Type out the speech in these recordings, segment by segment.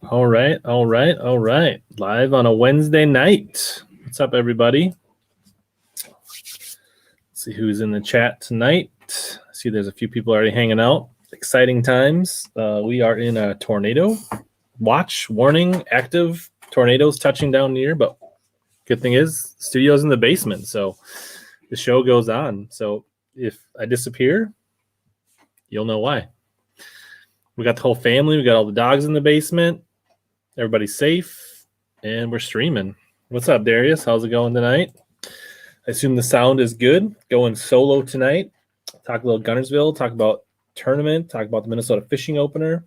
All right. Live on a Wednesday night. What's up, everybody? Let's see who's in the chat tonight. I see there's a few people already hanging out. Exciting times. We are in a tornado watch warning, active tornadoes touching down near, but good thing is the studio's in the basement, so the show goes on. So if I disappear, you'll know why. We got the whole family. We got all the dogs in the basement. Everybody's safe, and we're streaming. What's up, Darius? How's it going tonight? I assume the sound is good. Going solo tonight. Talk a little Guntersville. Talk about tournament. Talk about the Minnesota fishing opener.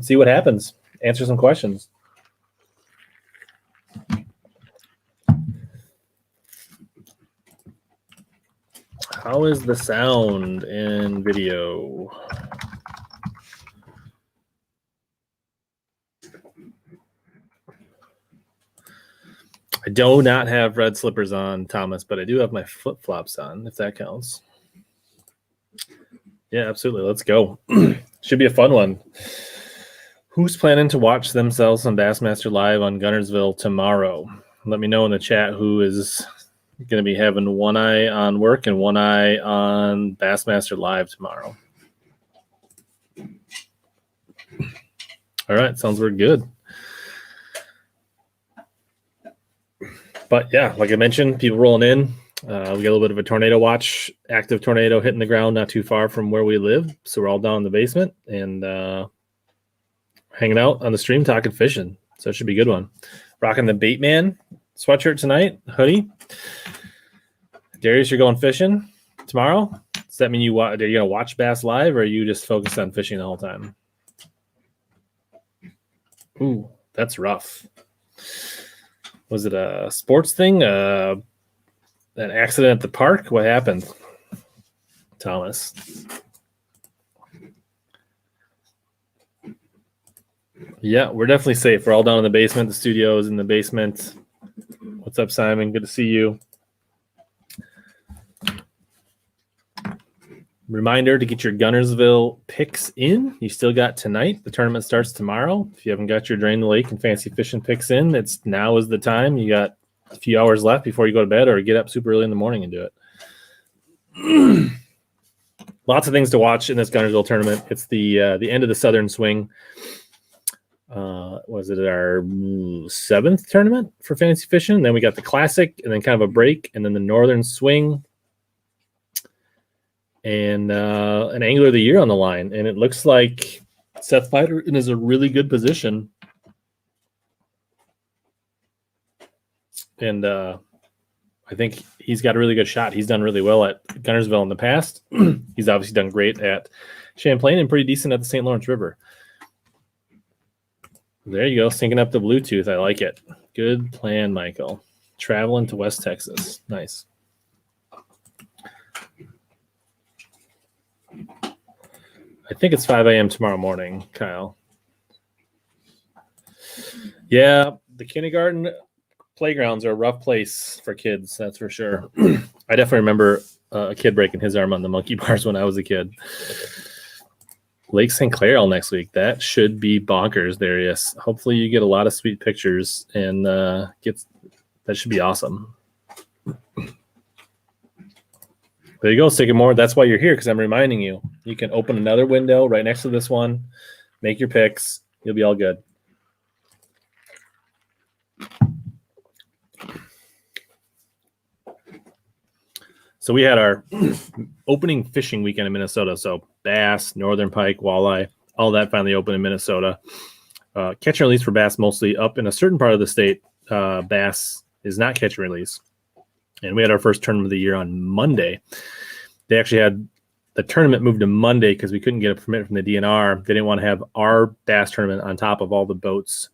See what happens. Answer some questions. How is the sound and video? I do not have red slippers on, Thomas, but I do have my flip-flops on, if that counts. Yeah, absolutely. Let's go. Should be a fun one. Who's planning to watch themselves on Bassmaster Live on Guntersville tomorrow? Let me know in the chat who is going to be having one eye on work and one eye on Bassmaster Live tomorrow. All right, sounds very good. But yeah, like I mentioned, people rolling in. We got a little bit of a tornado watch, active tornado hitting the ground not too far from where we live. So we're all down in the basement and hanging out on the stream talking fishing. So it should be a good one. Rocking the Baitman sweatshirt tonight, hoodie. Darius, you're going fishing tomorrow? Does that mean are you going to watch Bass Live, or are you just focused on fishing the whole time? Ooh, that's rough. Was it a sports thing? An accident at the park? What happened, Thomas? Yeah, we're definitely safe. We're all down in the basement. The studio is in the basement. What's up, Simon? Good to see you. Reminder to get your Guntersville picks in. You still got tonight. The tournament starts tomorrow. If you haven't got your Drain the Lake and Fancy Fishing picks in, now is the time. You got a few hours left before you go to bed, or get up super early in the morning and do it. Lots of things to watch in this Guntersville tournament. It's the end of the Southern Swing. Was it our 7th tournament for Fancy Fishing? Then we got the Classic, and then kind of a break, and then the Northern Swing. And an Angler of the Year on the line. And it looks like Seth Feider is a really good position. And I think he's got a really good shot. He's done really well at Guntersville in the past. He's obviously done great at Champlain and pretty decent at the St. Lawrence River. There you go, syncing up the Bluetooth. I like it. Good plan, Michael. Traveling to West Texas. Nice. I think it's 5 a.m. tomorrow morning, Kyle. Yeah, the kindergarten playgrounds are a rough place for kids, that's for sure. I definitely remember a kid breaking his arm on the monkey bars when I was a kid. Lake St. Clair all next week. That should be bonkers, Darius. Hopefully you get a lot of sweet pictures, and that should be awesome. There you go, Sycamore. That's why you're here, because I'm reminding you. You can open another window right next to this one, make your picks. You'll be all good. So we had our opening fishing weekend in Minnesota. So bass, northern pike, walleye, all that finally opened in Minnesota. Catch and release for bass mostly up in a certain part of the state. Bass is not catch and release. And we had our first tournament of the year on Monday. They actually had the tournament moved to Monday because we couldn't get a permit from the DNR. They didn't want to have our bass tournament on top of all the boats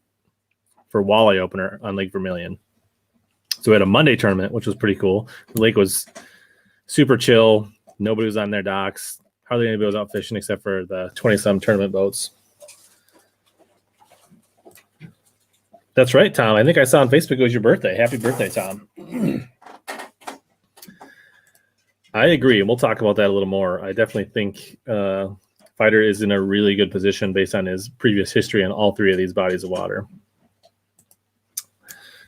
for walleye opener on Lake Vermilion. So we had a Monday tournament, which was pretty cool. The lake was super chill. Nobody was on their docks. Hardly anybody was out fishing except for the 20-some tournament boats. That's right, Tom. I think I saw on Facebook it was your birthday. Happy birthday, Tom. I agree, and we'll talk about that a little more. I definitely think Fighter is in a really good position based on his previous history in all three of these bodies of water.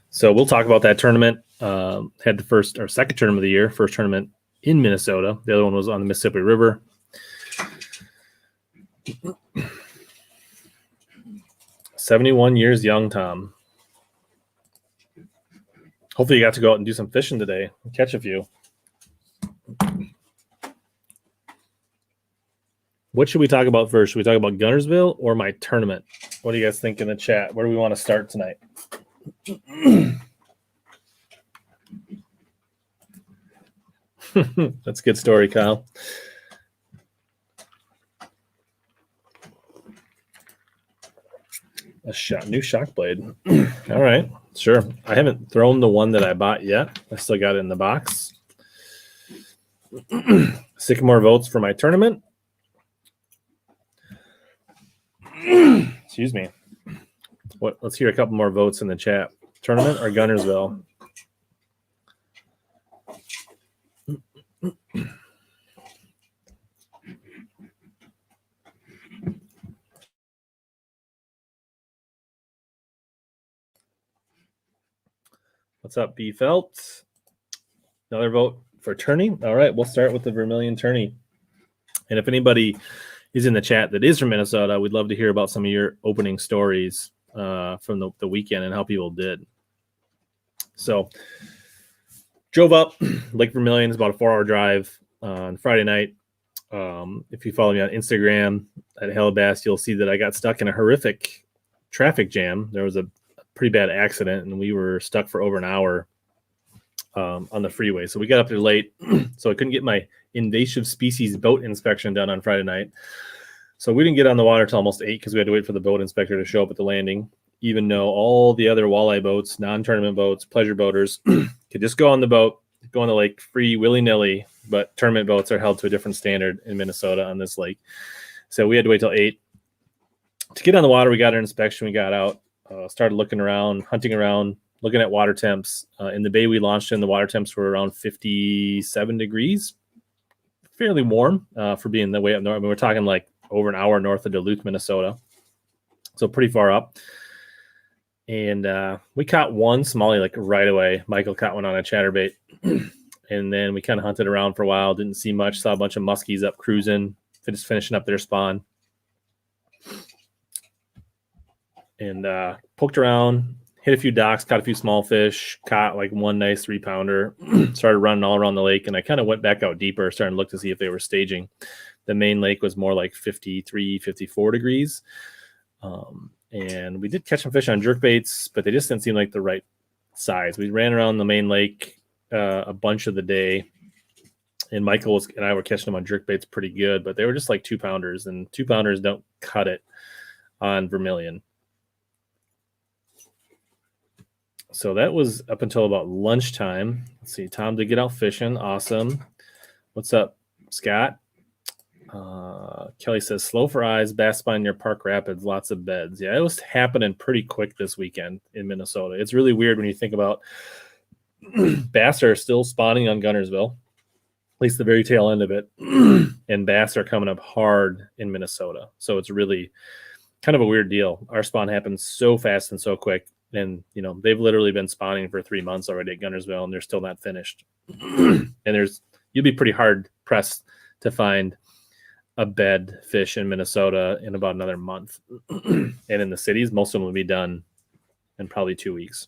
So we'll talk about that tournament. Had the first or second tournament of the year, first tournament in Minnesota. The other one was on the Mississippi River. 71 years young, Tom. Hopefully you got to go out and do some fishing today. Catch a few. What should we talk about first? Should we talk about Guntersville or my tournament? What do you guys think in the chat? Where do we want to start tonight? That's a good story, Kyle. New shock blade. All right, sure. I haven't thrown the one that I bought yet. I still got it in the box. Sycamore votes for my tournament. Excuse me. Let's hear a couple more votes in the chat. Tournament or Guntersville? What's up, B Felt? Another vote for tourney. All right, we'll start with the Vermilion tourney. And if anybody is in the chat that is from Minnesota, we'd love to hear about some of your opening stories from the weekend and how people did. So, drove up. Lake Vermilion is about a 4-hour drive on Friday night. If you follow me on Instagram at HellaBass, you'll see that I got stuck in a horrific traffic jam. There was a pretty bad accident, and we were stuck for over an hour on the freeway. So we got up there late, so I couldn't get my invasive species boat inspection done on Friday night. So we didn't get on the water till almost 8 because we had to wait for the boat inspector to show up at the landing, even though all the other walleye boats, non-tournament boats, pleasure boaters could just go on the boat, go on the lake free willy-nilly, but tournament boats are held to a different standard in Minnesota on this lake. So we had to wait till 8 to get on the water. We got our inspection. We got out, started looking around, hunting around, looking at water temps. In the bay we launched in, the water temps were around 57 degrees. Fairly warm for being the way up north. I mean, we're talking like over an hour north of Duluth, Minnesota. So pretty far up. And we caught one smallie like right away. Michael caught one on a chatterbait. And then we kind of hunted around for a while. Didn't see much. Saw a bunch of muskies up cruising, just finishing up their spawn. And poked around, hit a few docks, caught a few small fish, caught like one nice 3-pounder, started running all around the lake. And I kind of went back out deeper, starting to look to see if they were staging. The main lake was more like 53, 54 degrees. And we did catch some fish on jerkbaits, but they just didn't seem like the right size. We ran around the main lake a bunch of the day. And Michael and I were catching them on jerkbaits pretty good, but they were just like 2-pounders. And 2-pounders don't cut it on Vermilion. So that was up until about lunchtime. Let's see. Tom did get out fishing. Awesome. What's up, Scott? Kelly says, slow for eyes, bass spine near Park Rapids, lots of beds. Yeah, it was happening pretty quick this weekend in Minnesota. It's really weird when you think about bass are still spawning on Guntersville, at least the very tail end of it, and bass are coming up hard in Minnesota. So it's really kind of a weird deal. Our spawn happens so fast and so quick. And, you know, they've literally been spawning for 3 months already at Guntersville, and they're still not finished. And you'll be pretty hard pressed to find a bed fish in Minnesota in about another month. And in the cities, most of them will be done in probably 2 weeks.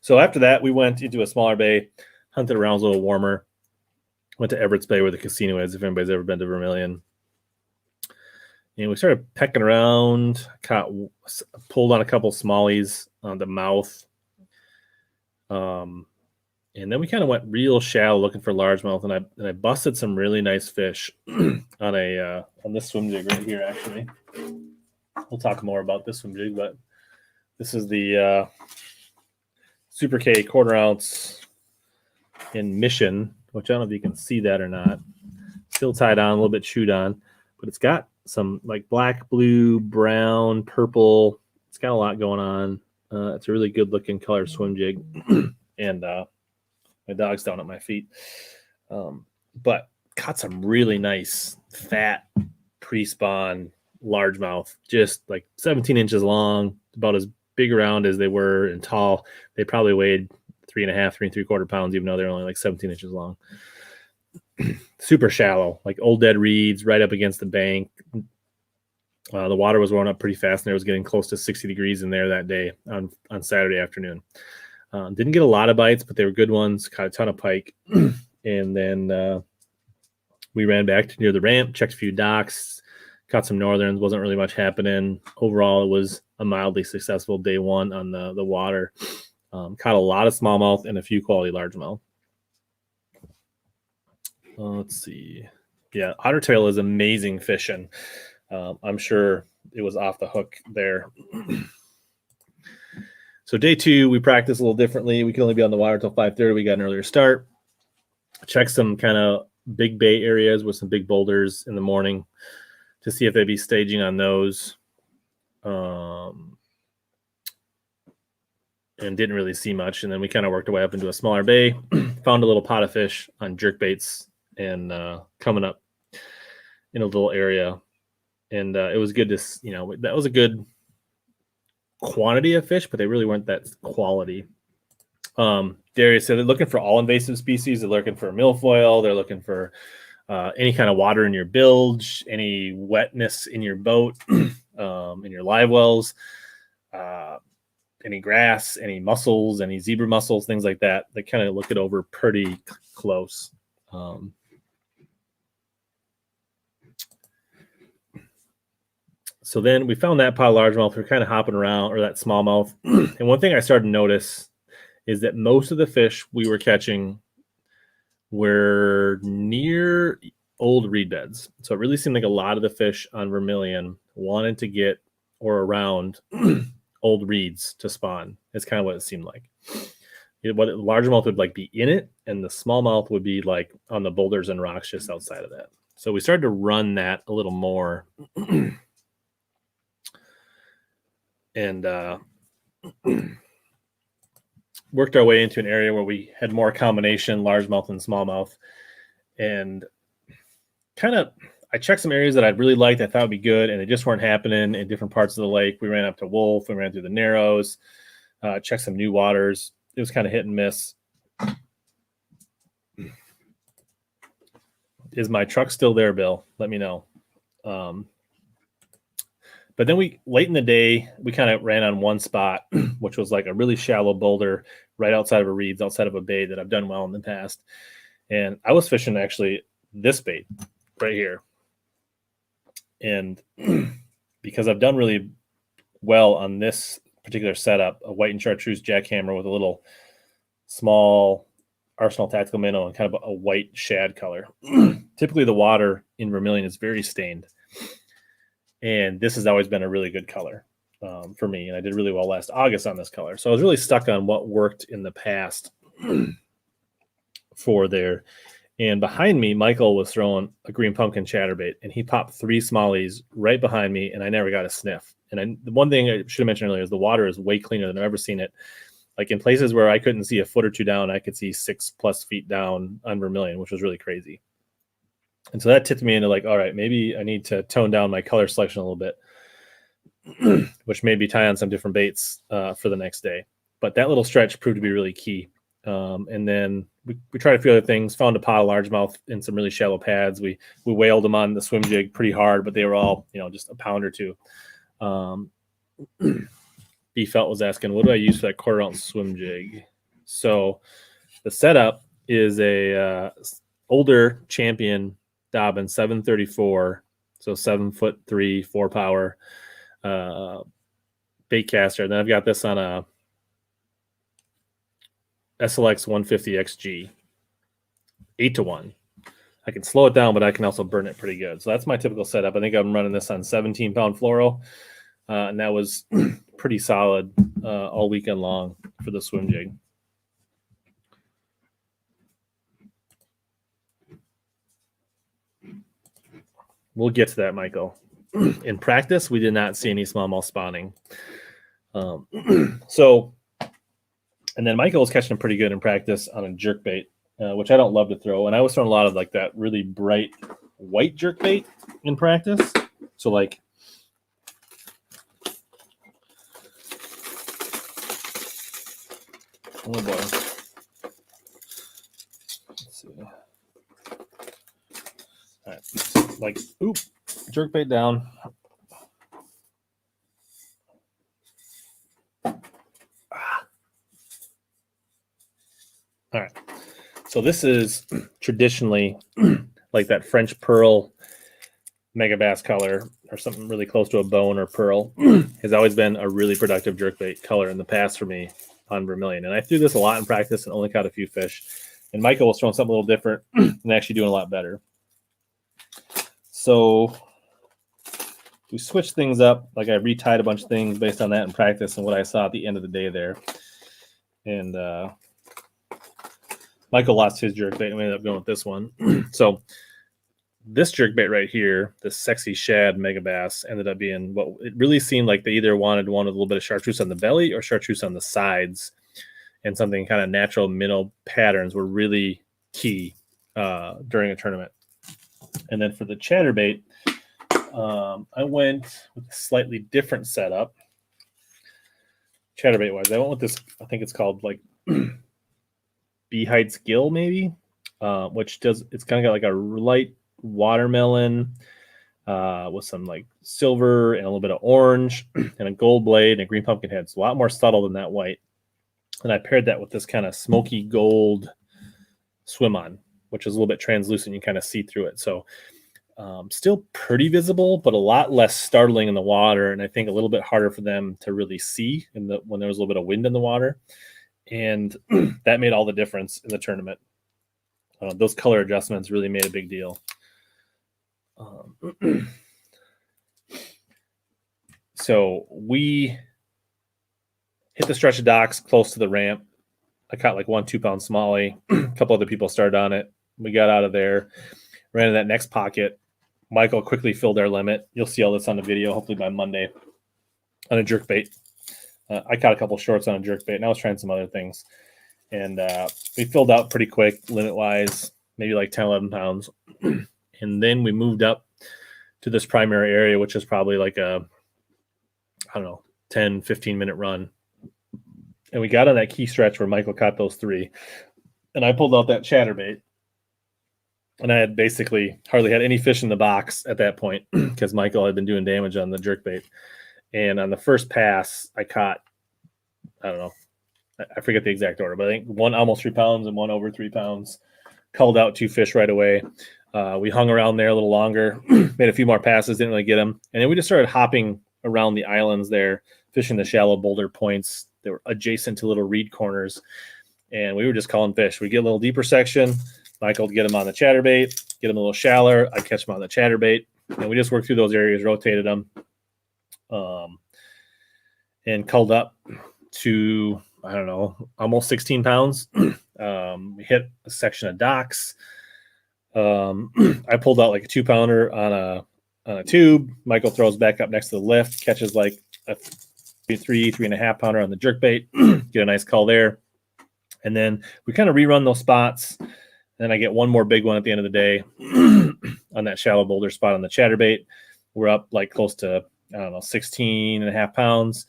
So after that, we went into a smaller bay, hunted around, a little warmer, went to Everett's Bay where the casino is, if anybody's ever been to Vermilion. And we started pecking around, pulled on a couple smallies on the mouth. And then we kind of went real shallow looking for largemouth, and I busted some really nice fish on this swim jig right here, actually. We'll talk more about this swim jig, but this is the Super K 1/4 ounce in Mission, which I don't know if you can see that or not. Still tied on, a little bit chewed on, but it's got some like black, blue, brown, purple. It's got a lot going on. It's a really good looking color swim jig. And my dog's down at my feet. But caught some really nice fat pre-spawn largemouth, just like 17 inches long, about as big around as they were and tall. They probably weighed 3.5, 3.75 pounds, even though they're only like 17 inches long. Super shallow, like old dead reeds right up against the bank. The water was warming up pretty fast, and it was getting close to 60 degrees in there that day on Saturday afternoon. Didn't get a lot of bites, but they were good ones. Caught a ton of pike. And then we ran back to near the ramp, checked a few docks, caught some northerns. Wasn't really much happening. Overall, it was a mildly successful day one on the water. Caught a lot of smallmouth and a few quality largemouth. Let's see. Yeah, ottertail is amazing fishing. I'm sure it was off the hook there. So day two, we practiced a little differently. We could only be on the water until 5:30. We got an earlier start. Checked some kind of big bay areas with some big boulders in the morning to see if they'd be staging on those. And didn't really see much. And then we kind of worked our way up into a smaller bay, found a little pot of fish on jerk baits and coming up in a little area. And it was good to, that was a good quantity of fish, but they really weren't that quality. Darius said they're looking for all invasive species. They're looking for milfoil. They're looking for any kind of water in your bilge, any wetness in your boat, in your live wells, any grass, any mussels, any zebra mussels, things like that. They kind of look it over pretty close. So then we found that pot of largemouth. We're kind of hopping around, or that smallmouth. And one thing I started to notice is that most of the fish we were catching were near old reed beds. So it really seemed like a lot of the fish on Vermilion wanted to get or around old reeds to spawn. It's kind of what it seemed like. What largemouth would like be in it, and the smallmouth would be like on the boulders and rocks just outside of that. So we started to run that a little more. And worked our way into an area where we had more combination largemouth and smallmouth. And I checked some areas that I'd really liked, I thought would be good, and they just weren't happening in different parts of the lake. We ran up to Wolf, we ran through the Narrows, checked some new waters. It was kind of hit and miss. Is my truck still there, Bill? Let me know. But then late in the day, we kind of ran on one spot, which was like a really shallow boulder right outside of a reeds, outside of a bay that I've done well in the past. And I was fishing actually this bait right here. And because I've done really well on this particular setup, a white and chartreuse jackhammer with a little small Arsenal tactical minnow and kind of a white shad color. Typically the water in Vermilion is very stained. And this has always been a really good color for me. And I did really well last August on this color. So I was really stuck on what worked in the past for there. And behind me, Michael was throwing a green pumpkin chatterbait, and he popped 3 smallies right behind me, and I never got a sniff. And the one thing I should have mentioned earlier is the water is way cleaner than I've ever seen it. Like in places where I couldn't see a foot or two down, I could see 6+ feet down on Vermilion, which was really crazy. And so that tipped me into like, all right, maybe I need to tone down my color selection a little bit, which made me tie on some different baits for the next day. But that little stretch proved to be really key. And then we tried a few other things, found a pot of largemouth in some really shallow pads. We whaled them on the swim jig pretty hard, but they were all, just a pound or two. B Felt was asking, what do I use for that 1/4 ounce swim jig? So the setup is a older Champion Dobbin 734, so 7'3", 4 power bait caster. Then I've got this on a SLX 150 XG 8-to-1. I can slow it down, but I can also burn it pretty good. So that's my typical setup. I think I'm running this on 17-pound fluoro, and that was pretty solid all weekend long for the swim jig. We'll get to that, Michael. In practice, we did not see any smallmouth spawning. And then Michael was catching them pretty good in practice on a jerkbait, which I don't love to throw. And I was throwing a lot of like that really bright white jerkbait in practice. So like, oh boy. Let's see. All right, like, oop, jerkbait down. All right. So this is traditionally like that French pearl megabass color or something really close to a bone or pearl has always been a really productive jerkbait color in the past for me on Vermilion. And I threw this a lot in practice and only caught a few fish. And Michael was throwing something a little different and actually doing a lot better. So we switched things up. Like I retied a bunch of things based on that in practice and what I saw at the end of the day there. And Michael lost his jerkbait and we ended up going with this one. So this jerkbait right here, this sexy shad megabass, ended up being what it really seemed like they either wanted one with a little bit of chartreuse on the belly or chartreuse on the sides, and something kind of natural minnow patterns were really key during a tournament. And then for the chatterbait, I went with a slightly different setup. Chatterbait wise, I went with this. I think it's called like Beehide's Gill, maybe, which does. It's kind of got like a light watermelon with some like silver and a little bit of orange and a gold blade and a green pumpkin head. It's a lot more subtle than that white. And I paired that with this kind of smoky gold swim on, which is a little bit translucent. You kind of see through it. So still pretty visible, but a lot less startling in the water. And I think a little bit harder for them to really see when there was a little bit of wind in the water. And that made all the difference in the tournament. Those color adjustments really made a big deal. So we hit the stretch of docks close to the ramp. I caught like 1 2-pound smallie. A couple other people started on it. We got out of there, ran in that next pocket. Michael quickly filled our limit. You'll see all this on the video, hopefully by Monday, on a jerkbait. I caught a couple shorts on a jerkbait, and I was trying some other things. And we filled out pretty quick, limit-wise, maybe like 10, 11 pounds. And then we moved up to this primary area, which is probably like a, 10, 15-minute run. And we got on that key stretch where Michael caught those 3. And I pulled out that chatterbait. And I had basically hardly had any fish in the box at that point because Michael had been doing damage on the jerkbait. And on the first pass, I caught, I forget the exact order, but I think one almost 3 pounds and one over 3 pounds. Called out 2 fish right away. We hung around there a little longer, made a few more passes, didn't really get them. And then we just started hopping around the islands there, fishing the shallow boulder points that were adjacent to little reed corners. And we were just calling fish. We get a little deeper section. Michael would get them on the chatterbait, get them a little shallower. I'd catch them on the chatterbait. And we just worked through those areas, rotated them, and culled up to, almost 16 pounds. We hit a section of docks. I pulled out like a 2-pounder on a tube. Michael throws back up next to the lift, catches like a 3.5 pounder on the jerkbait, get a nice cull there. And then we kind of rerun those spots. Then I get one more big one at the end of the day on that shallow boulder spot on the chatterbait. We're up like close to, 16.5 pounds.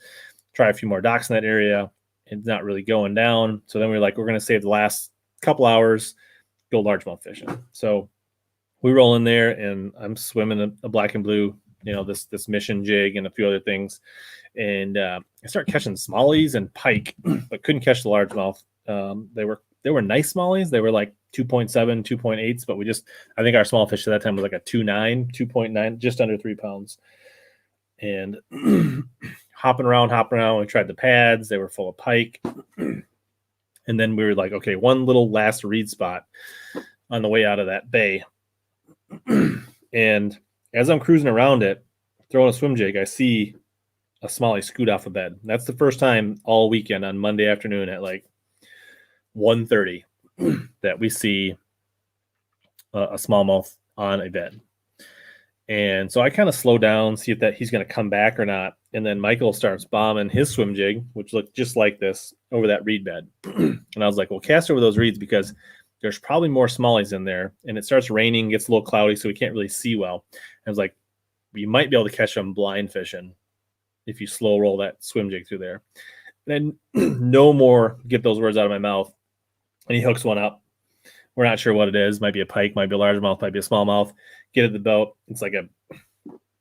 Try a few more docks in that area. It's not really going down. So then we're like, we're going to save the last couple hours, go largemouth fishing. So we roll in there and I'm swimming a black and blue, this mission jig and a few other things. And I start catching smallies and pike, but couldn't catch the largemouth. They were nice smallies. They were like 2.7, 2.8s, but I think our small fish at that time was like a 2.9, just under 3 pounds. And hopping around. We tried the pads. They were full of pike. And then we were like, okay, one little last reed spot on the way out of that bay. And as I'm cruising around it, throwing a swim jig, I see a smallie scoot off a bed. That's the first time all weekend on Monday afternoon at like 1:30 that we see a smallmouth on a bed. And so I kind of slow down, see if he's going to come back or not. And then Michael starts bombing his swim jig, which looked just like this, over that reed bed. And I was like, well, cast over those reeds because there's probably more smallies in there. And it starts raining, gets a little cloudy, so we can't really see well. I was like, you might be able to catch them blind fishing if you slow roll that swim jig through there. And then no more get those words out of my mouth. And he hooks one up. We're not sure what it is. Might be a pike, might be a largemouth, might be a smallmouth. Get at the boat. It's like a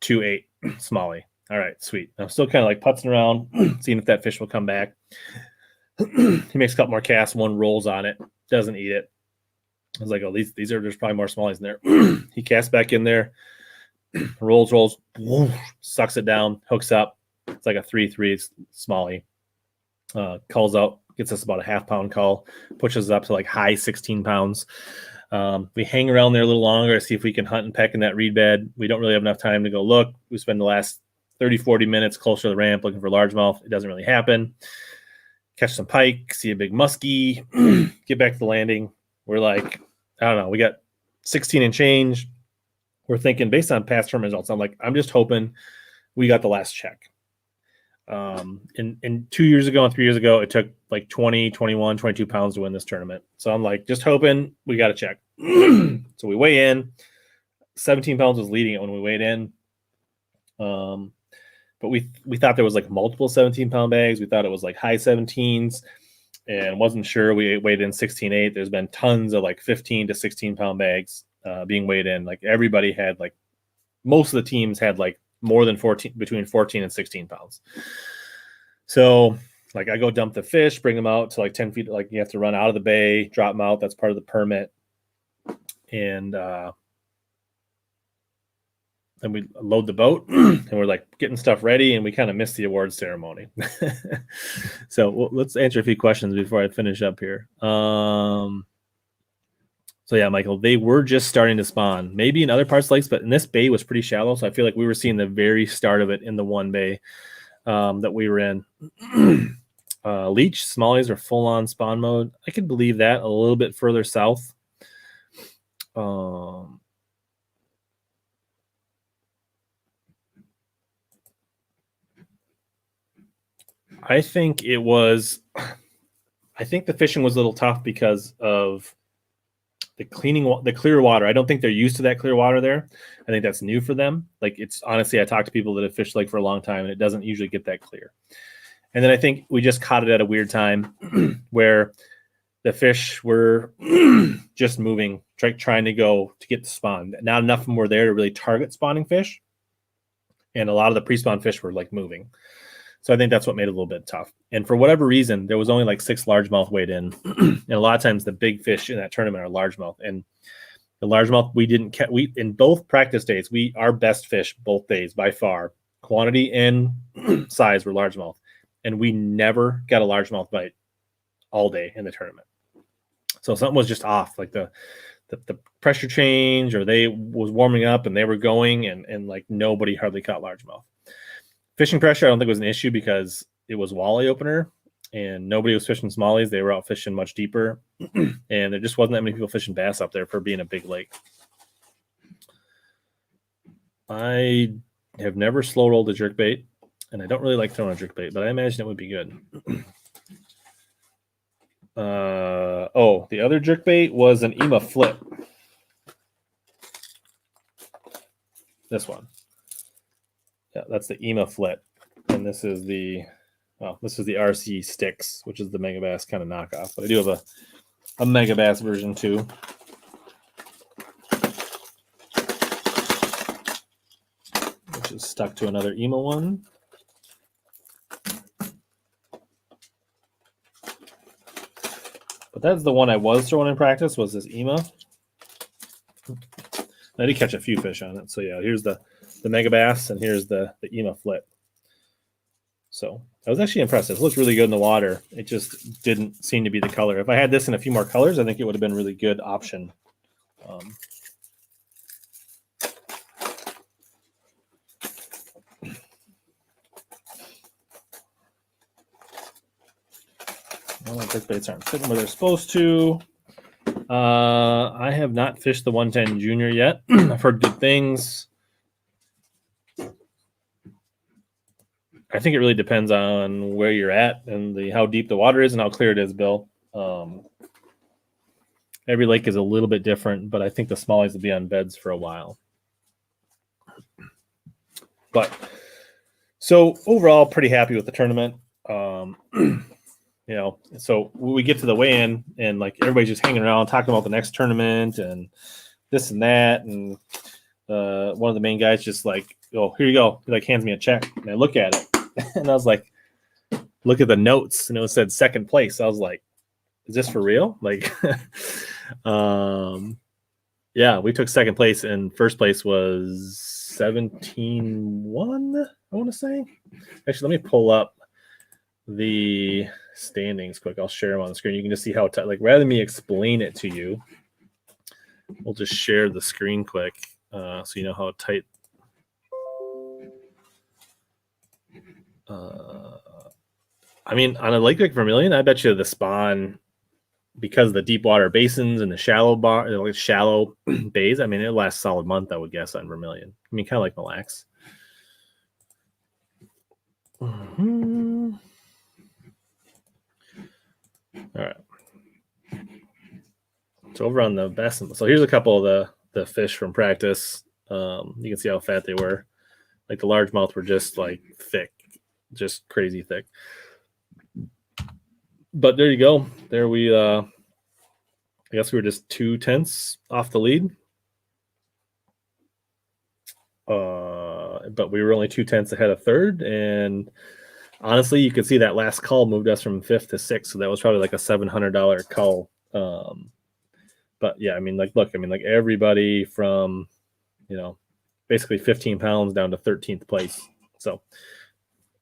2.8 smallie. All right, sweet. I'm still kind of like putzing around, seeing if that fish will come back. He makes a couple more casts. One rolls on it, doesn't eat it. I was like, oh, these are, there's probably more smallies in there. He casts back in there, rolls, whoosh, sucks it down, hooks up. It's like a 3.3 smallie. Calls out, gets us about a half-pound call, pushes us up to like high 16 pounds. We hang around there a little longer to see if we can hunt and peck in that reed bed. We don't really have enough time to go look. We spend the last 30, 40 minutes closer to the ramp looking for largemouth. It doesn't really happen. Catch some pike, see a big muskie, get back to the landing. We're like, I don't know, we got 16 and change. We're thinking based on past tournament results, I'm like, I'm just hoping we got the last check. And 2 years ago and 3 years ago, it took like 20, 21, 22 pounds to win this tournament. So I'm like, just hoping we got a check. So we weigh in. 17 pounds was leading it when we weighed in. But we thought there was like multiple 17-pound bags. We thought it was like high 17s and wasn't sure. We weighed in 16.8. There's been tons of like 15 to 16-pound bags being weighed in. Like everybody had like, most of the teams had like more than 14, between 14 and 16 pounds. So like I go dump the fish, bring them out to like 10 feet. Like you have to run out of the bay, drop them out. That's part of the permit. And then we load the boat and we're like getting stuff ready and we kind of missed the awards ceremony. So let's answer a few questions before I finish up here. So yeah, Michael, they were just starting to spawn, maybe in other parts of lakes, but in this bay was pretty shallow. So I feel like we were seeing the very start of it in the one bay that we were in. Leech smallies are full on spawn mode. I could believe that a little bit further south. I think the fishing was a little tough because of the clear water. I don't think they're used to that clear water there. I think that's new for them. Like it's honestly, I talked to people that have fished like for a long time and it doesn't usually get that clear. And then I think we just caught it at a weird time where the fish were just moving, trying to go to get the spawn. Not enough of them were there to really target spawning fish. And a lot of the pre-spawn fish were like moving. So I think that's what made it a little bit tough. And for whatever reason, there was only like 6 largemouth weighed in. And a lot of times the big fish in that tournament are largemouth. And the largemouth we didn't catch. We in both practice days, our best fish both days by far, quantity and size were largemouth. And we never got a largemouth bite all day in the tournament. So something was just off, like the pressure change, or they was warming up and they were going and like nobody hardly caught largemouth. Fishing pressure, I don't think was an issue because it was walleye opener and nobody was fishing smallies. They were out fishing much deeper. And there just wasn't that many people fishing bass up there for being a big lake. I have never slow rolled a jerkbait, and I don't really like throwing a jerkbait, but I imagine it would be good. The other jerkbait was an EMA flip. This one. Yeah, that's the EMA flip. And this is the RC Sticks, which is the Megabass kind of knockoff. But I do have a Megabass version too. Which is stuck to another EMA one. But that's the one I was throwing in practice, was this EMA. I did catch a few fish on it. So yeah, here's the Megabass, and here's the EMA flip. So I was actually impressed. It looks really good in the water. It just didn't seem to be the color. If I had this in a few more colors, I think it would have been a really good option. Jerkbaits aren't fitting where they're supposed to. I have not fished the 110 Junior yet. I've heard good things. I think it really depends on where you're at and how deep the water is and how clear it is, Bill. Every lake is a little bit different, but I think the smallies will be on beds for a while. But so overall, pretty happy with the tournament. So we get to the weigh-in and like everybody's just hanging around talking about the next tournament and this and that. And one of the main guys just like, oh, here you go. He like hands me a check and I look at it and I was like, look at the notes and it said second place. I was like, is this for real? Like, yeah, we took second place and first place was 17-1, I want to say. Actually, let me pull up the standings quick. I'll share them on the screen. You can just see how tight, like rather than me explain it to you, we'll just share the screen quick so you know how tight. I mean, on a lake like Vermilion, I bet you the spawn, because of the deep water basins and the shallow bays, I mean, it lasts a solid month, I would guess, on Vermilion. I mean, kind of like Mille Lacs. Mm-hmm. All right. So over on the best, so here's a couple of the fish from practice. You can see how fat they were. Like the largemouth were just like thick, just crazy thick. But there you go. There we, I guess we were just 2/10 off the lead. But we were only 2/10 ahead of third. And honestly, you could see that last call moved us from 5th to 6th. So that was probably like a $700 call. But yeah, I mean, like, look, I mean, like everybody from, basically 15 pounds down to 13th place. So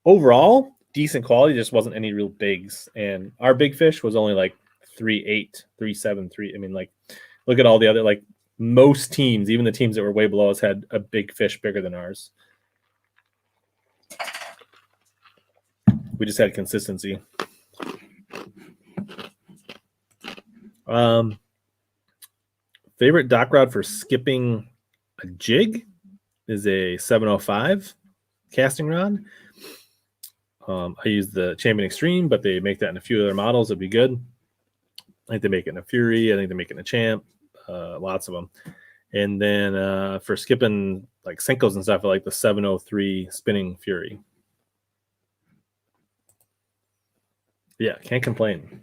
overall, decent quality, just wasn't any real bigs. And our big fish was only like 3.8, 3.7, 3. I mean, like, look at all the other, like most teams, even the teams that were way below us, had a big fish bigger than ours. We just had consistency. Favorite dock rod for skipping a jig is a 705 casting rod. I use the Champion Extreme, but they make that in a few other models. It'd be good. I think they make it in a Fury. I think they make it in a Champ. Lots of them. And then for skipping like Senkos and stuff, I like the 703 Spinning Fury. Yeah, can't complain.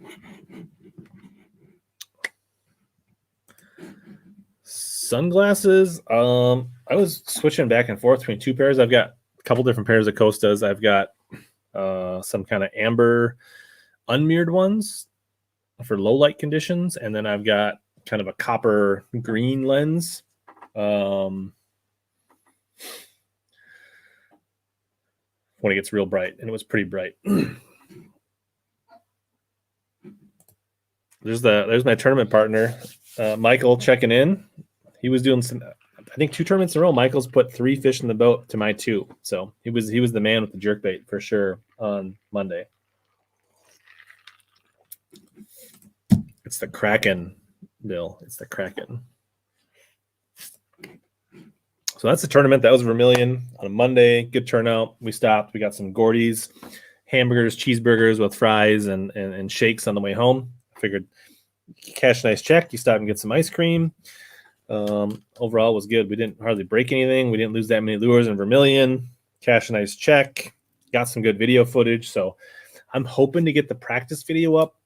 Sunglasses. I was switching back and forth between two pairs. I've got a couple different pairs of Costas. I've got some kind of amber unmirrored ones for low light conditions, and then I've got kind of a copper green lens. When it gets real bright, and it was pretty bright. There's my tournament partner, Michael, checking in. He was doing some, I think 2 tournaments in a row. Michael's put 3 fish in the boat to my 2. So he was the man with the jerkbait for sure on Monday. It's the Kraken, Bill. It's the Kraken. So that's the tournament. That was Vermilion on a Monday. Good turnout. We stopped. We got some Gordy's, hamburgers, cheeseburgers with fries and shakes on the way home. I figured cash a nice check. You stop and get some ice cream. Overall, it was good. We didn't hardly break anything. We didn't lose that many lures in Vermilion. Cash a nice check. Got some good video footage. So I'm hoping to get the practice video up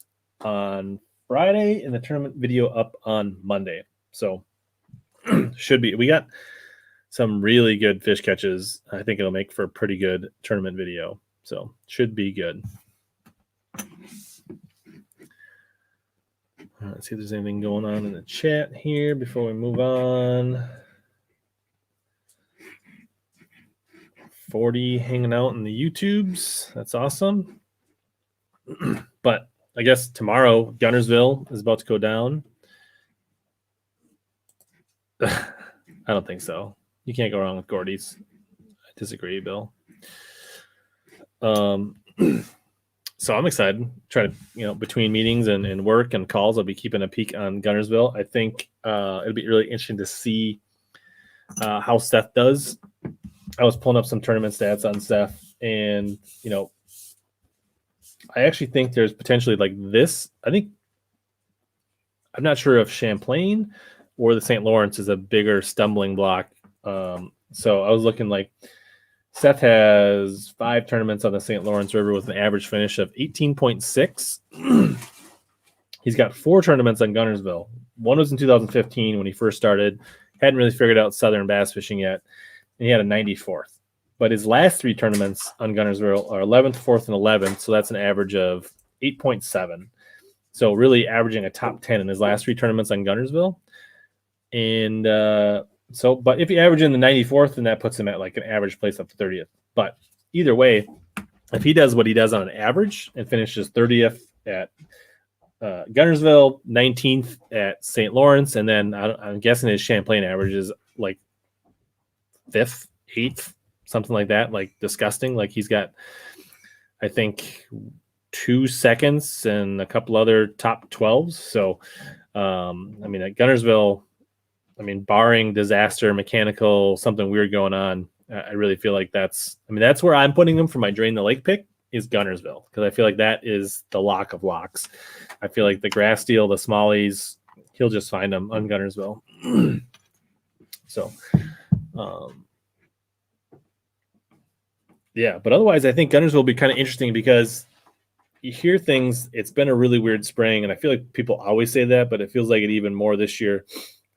on Friday and the tournament video up on Monday. So should be. We got some really good fish catches. I think it'll make for a pretty good tournament video. So should be good. Let's see if there's anything going on in the chat here before we move on. 40 hanging out in the YouTubes. That's awesome. But I guess tomorrow, Guntersville is about to go down. I don't think so. You can't go wrong with Gordy's. I disagree, Bill. So I'm excited. Try to, between meetings and work and calls, I'll be keeping a peek on Guntersville. I think it'll be really interesting to see how Seth does. I was pulling up some tournament stats on Seth, and I actually think there's potentially like this. I I'm not sure if Champlain or the St. Lawrence is a bigger stumbling block. So I was looking like Seth has 5 tournaments on the St. Lawrence River with an average finish of 18.6. He's got 4 tournaments on Guntersville. One was in 2015 when he first started. Hadn't really figured out southern bass fishing yet. And he had a 94th. But his last 3 tournaments on Guntersville are 11th, 4th, and 11th. So that's an average of 8.7. So really averaging a top 10 in his last 3 tournaments on Guntersville. And but if you average in the 94th, then that puts him at like an average place up to 30th. But either way, if he does what he does on an average and finishes 30th at Guntersville, 19th at St. Lawrence, and then I'm guessing his Champlain average is like 5th, 8th, something like that, like disgusting. Like he's got, I think, 2 seconds and a couple other top 12s. So, I mean, at Guntersville, I mean, barring disaster, mechanical, something weird going on, I really feel like that's where I'm putting him for my Drain the Lake pick is Guntersville, because I feel like that is the lock of locks. I feel like the grass steel, the smallies, he'll just find them on Guntersville. So, yeah, but otherwise, I think Guntersville will be kind of interesting because you hear things. It's been a really weird spring, and I feel like people always say that, but it feels like it even more this year.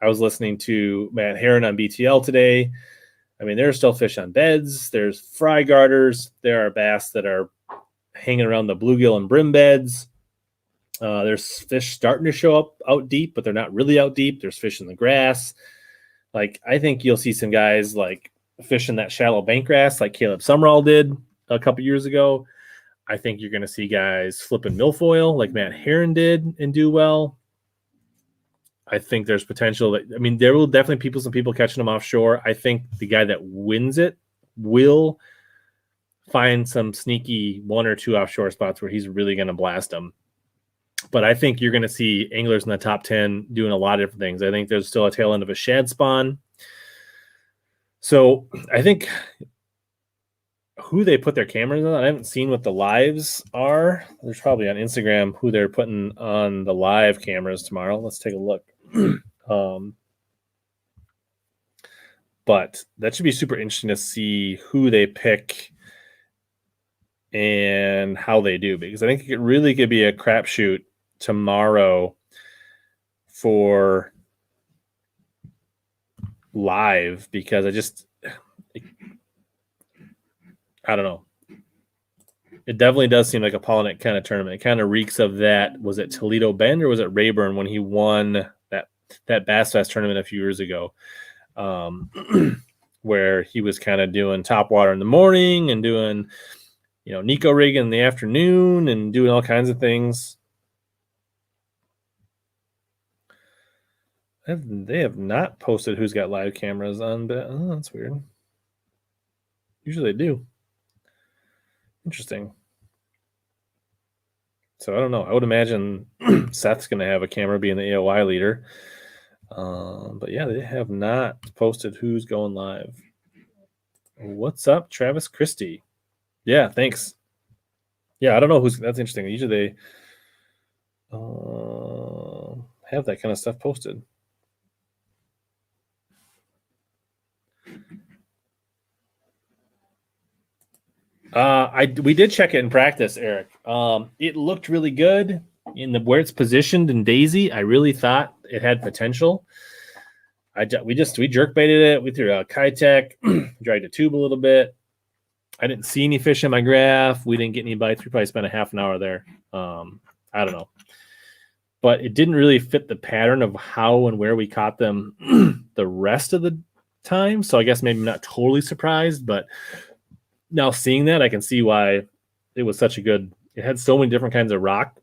I was listening to Matt Herron on BTL today. I mean, there's still fish on beds. There's fry garters. There are bass that are hanging around the bluegill and brim beds. There's fish starting to show up out deep, but they're not really out deep. There's fish in the grass. Like, I think you'll see some guys like fishing that shallow bank grass like Caleb Summerall did a couple years ago. I think you're going to see guys flipping milfoil like Matt Herron did and do well. I think there's potential that, I mean, there will definitely some people catching them offshore. I think the guy that wins it will find some sneaky 1 or 2 offshore spots where he's really going to blast them. But I think you're going to see anglers in the top 10 doing a lot of different things. I think there's still a tail end of a shad spawn. So I think who they put their cameras on, I haven't seen what the lives are. There's probably on Instagram who they're putting on the live cameras tomorrow. Let's take a look. But that should be super interesting to see who they pick and how they do, because I think it really could be a crapshoot tomorrow for live, because I don't know. It definitely does seem like a Pollinet kind of tournament. It kind of reeks of that. Was it Toledo Bend or was it Rayburn when he won that Bass Fest tournament a few years ago, where he was kind of doing top water in the morning and doing, Nico rig in the afternoon and doing all kinds of things. They have not posted who's got live cameras on, but that's weird. Usually they do. Interesting. So I don't know. I would imagine Seth's going to have a camera being the AOI leader. But yeah, they have not posted who's going live. What's up, Travis Christie? Yeah, thanks. Yeah, I don't know that's interesting. Usually they have that kind of stuff posted. We did check it in practice, Eric. It looked really good in where it's positioned in Daisy. I really thought it had potential. We jerk baited it. We threw a Kitech, dragged a tube a little bit. I didn't see any fish in my graph. We didn't get any bites. We probably spent a half an hour there. I don't know, but it didn't really fit the pattern of how and where we caught them the rest of the time. So I guess maybe I'm not totally surprised, but now seeing that, I can see why it was such a good. It had so many different kinds of rock,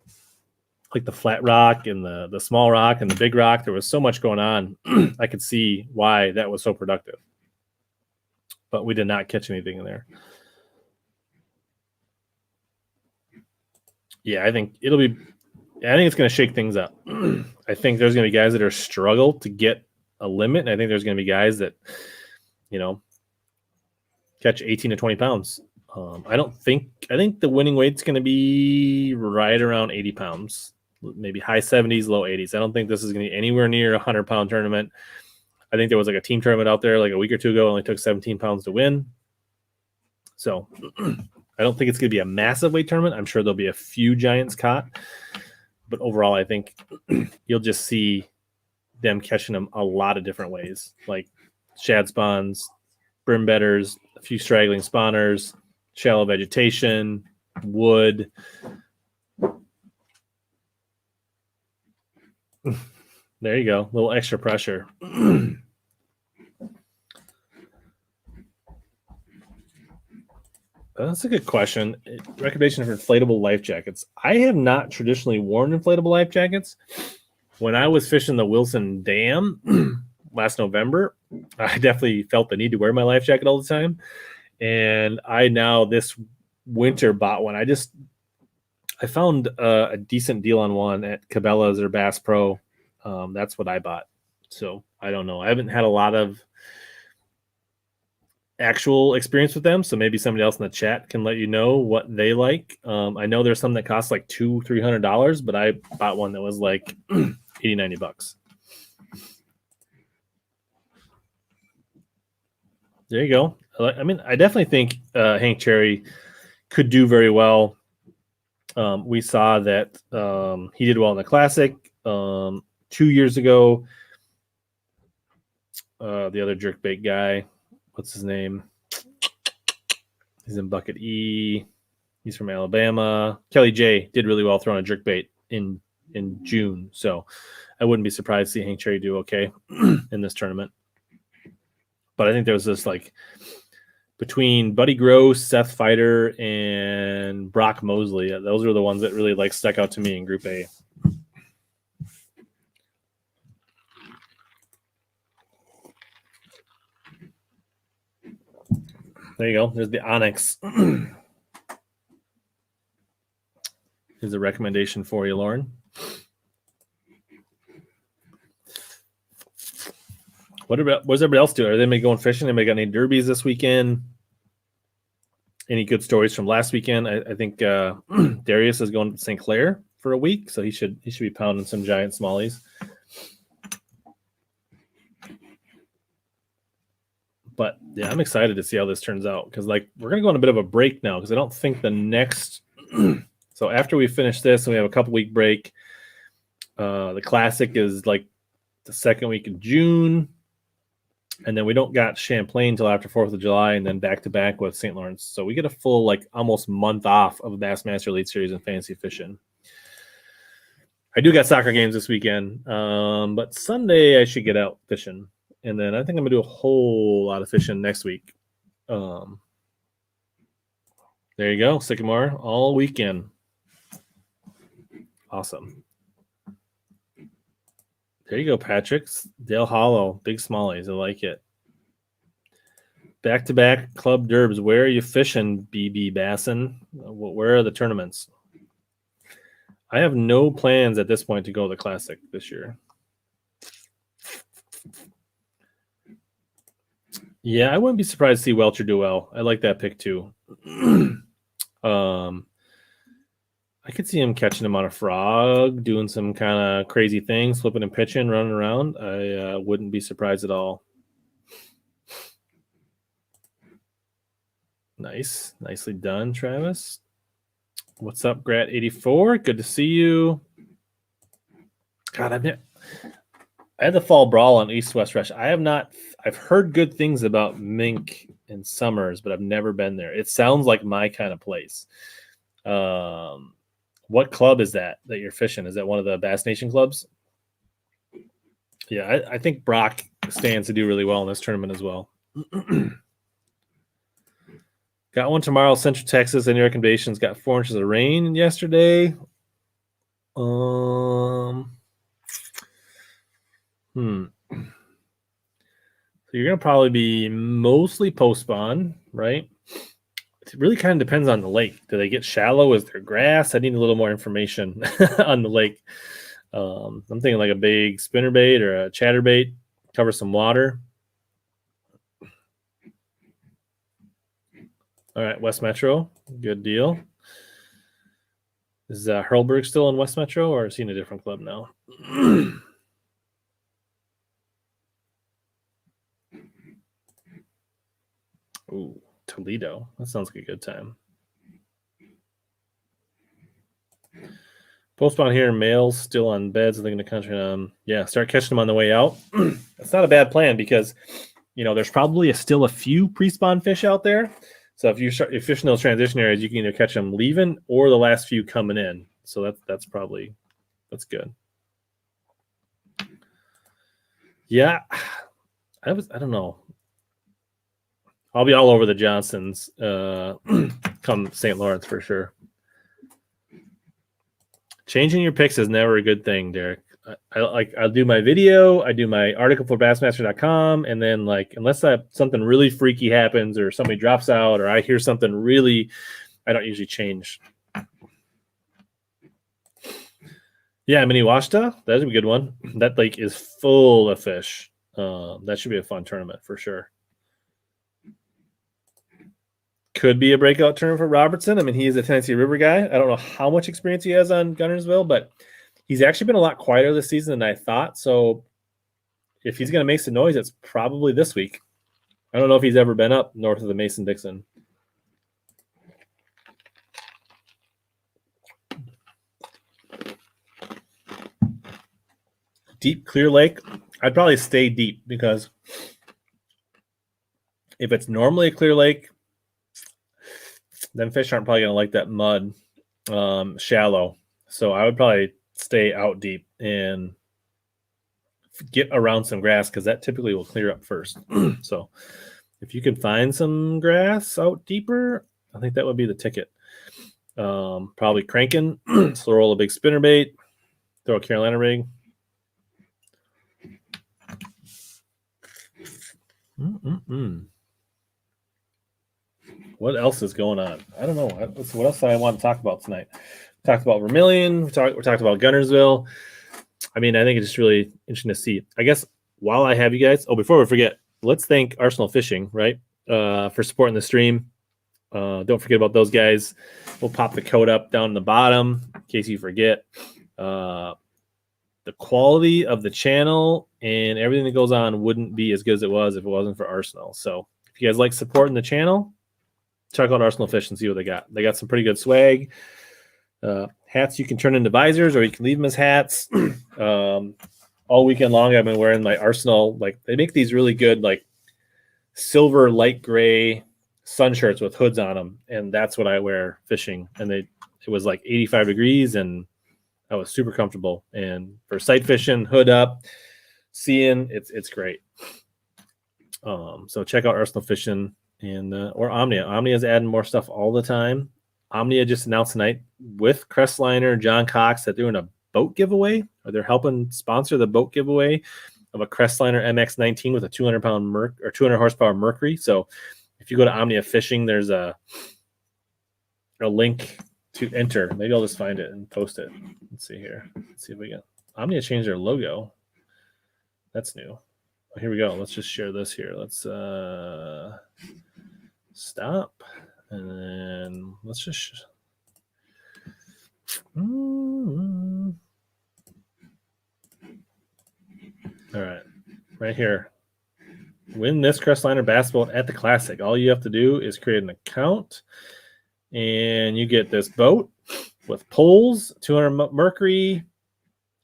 like the flat rock and the small rock and the big rock. There was so much going on. I could see why that was so productive. But we did not catch anything in there. Yeah, I think it's going to shake things up. I think there's going to be guys that are struggle to get a limit, and I think there's going to be guys that, catch 18 to 20 pounds. I think the winning weight's going to be right around 80 pounds. maybe high 70s, low 80s. I don't think this is going to be anywhere near a 100-pound tournament. I think there was like a team tournament out there like a week or two ago. It only took 17 pounds to win. So I don't think it's going to be a massive weight tournament. I'm sure there'll be a few giants caught. But overall, I think you'll just see them catching them a lot of different ways, like shad spawns, brim bedders, a few straggling spawners, shallow vegetation, wood. There you go. A little extra pressure. That's a good question. Recommendation for inflatable life jackets. I have not traditionally worn inflatable life jackets. When I was fishing the Wilson Dam last November, I definitely felt the need to wear my life jacket all the time. And I now this winter bought one. I found a decent deal on one at Cabela's or Bass Pro. That's what I bought. So I don't know. I haven't had a lot of actual experience with them, so maybe somebody else in the chat can let you know what they like. I know there's some that cost like $200-$300, but I bought one that was like $80-$90. There you go. I mean, I definitely think Hank Cherry could do very well. We saw that he did well in the Classic 2 years ago. The other jerkbait guy, what's his name? He's in Bucket E. He's from Alabama. Kelly J did really well throwing a jerkbait in June. So I wouldn't be surprised to see Hank Cherry do okay in this tournament. But I think there was this like between Buddy Gross, Seth Fighter, and Brock Mosley. Those are the ones that really like stuck out to me in Group A. There you go. There's the Onyx. Here's a recommendation for you, Lauren. What's everybody else doing? Are they going fishing? Anybody got any derbies this weekend? Any good stories from last weekend? I think Darius is going to St. Clair for a week, so he should be pounding some giant smallies. But yeah, I'm excited to see how this turns out because like we're gonna go on a bit of a break now because I don't think the next. So after we finish this and we have a couple week break, the Classic is like the second week of June. And then we don't got Champlain until after 4th of July and then back to back with St. Lawrence. So we get a full like almost month off of the Bassmaster Elite Series and fantasy fishing. I do got soccer games this weekend, but Sunday I should get out fishing. And then I think I'm going to do a whole lot of fishing next week. There you go, Sycamore, all weekend. Awesome. There you go, Patrick. Dale Hollow, big smallies. I like it. Back-to-back club derbs. Where are you fishing, BB Bassin? Where are the tournaments? I have no plans at this point to go to the Classic this year. Yeah, I wouldn't be surprised to see Welcher do well. I like that pick too. I could see him catching him on a frog, doing some kind of crazy things, flipping and pitching, running around. I wouldn't be surprised at all. Nice. Nicely done, Travis. What's up, Grat84? Good to see you. God, I had the fall brawl on East West Rush. I've heard good things about Mink and Summers, but I've never been there. It sounds like my kind of place. What club is that you're fishing? Is that one of the Bass Nation clubs? Yeah, I think Brock stands to do really well in this tournament as well. Got one tomorrow, Central Texas. Any recommendations? Got 4 inches of rain yesterday. So you're going to probably be mostly post-spawn, right? It really kind of depends on the lake. Do they get shallow? Is there grass? I need a little more information on the lake. I'm thinking like a big spinnerbait or a chatterbait, cover some water. All right, West Metro, good deal. Is Hurlberg still in West Metro, or is he in a different club now? Ooh, Toledo. That sounds like a good time. Postbound here, males still on beds. I think in the country. Yeah, start catching them on the way out. That's not a bad plan because, there's probably still a few pre-spawn fish out there. So if you're fishing those transition areas, you can either catch them leaving or the last few coming in. So that's good. Yeah, I don't know. I'll be all over the Johnsons come St. Lawrence for sure. Changing your picks is never a good thing, Derek. I'll do my video, I do my article for Bassmaster.com, and then unless something really freaky happens or somebody drops out or I hear something really, I don't usually change. Yeah, Minnewaska, that's a good one. That lake is full of fish. That should be a fun tournament for sure. Could be a breakout tournament for Robertson. I mean, he is a Tennessee River guy. I don't know how much experience he has on Guntersville, but he's actually been a lot quieter this season than I thought. So if he's going to make some noise, it's probably this week. I don't know if he's ever been up north of the Mason-Dixon. Deep, clear lake. I'd probably stay deep because if it's normally a clear lake, then fish aren't probably going to like that mud, shallow. So I would probably stay out deep and get around some grass because that typically will clear up first. So if you can find some grass out deeper, I think that would be the ticket. Probably cranking, so roll a big spinnerbait, throw a Carolina rig. What else is going on? I don't know. What else do I want to talk about tonight? We talked about Vermilion. We talked about Guntersville. I mean, I think it's just really interesting to see. I guess while I have you guys, before we forget, let's thank Arsenal Fishing, right, for supporting the stream. Don't forget about those guys. We'll pop the code up down in the bottom in case you forget. The quality of the channel and everything that goes on wouldn't be as good as it was if it wasn't for Arsenal. So if you guys like supporting the channel, check out Arsenal Fish and see what they got. They got some pretty good swag. Hats you can turn into visors or you can leave them as hats. All weekend long I've been wearing my Arsenal. They make these really good silver light gray sun shirts with hoods on them, and that's what I wear fishing. And it was 85 degrees and I was super comfortable. And for sight fishing, hood up, seeing, it's great. So check out Arsenal Fishing and or Omnia. Omnia's adding more stuff all the time. Omnia just announced tonight with Crestliner, John Cox, that they're doing a boat giveaway, or they're helping sponsor the boat giveaway of a Crestliner MX-19 with a 200-pound or 200 horsepower Mercury. So if you go to Omnia Fishing, there's a link to enter. Maybe I'll just find it and post it. Let's see here. Let's see if we can. Omnia changed their logo. That's new. Here we go. Let's just share this here. Let's stop. And then let's just all right, right here. Win this Crestliner bass boat at the Classic. All you have to do is create an account, and you get this boat with poles, 200 Mercury,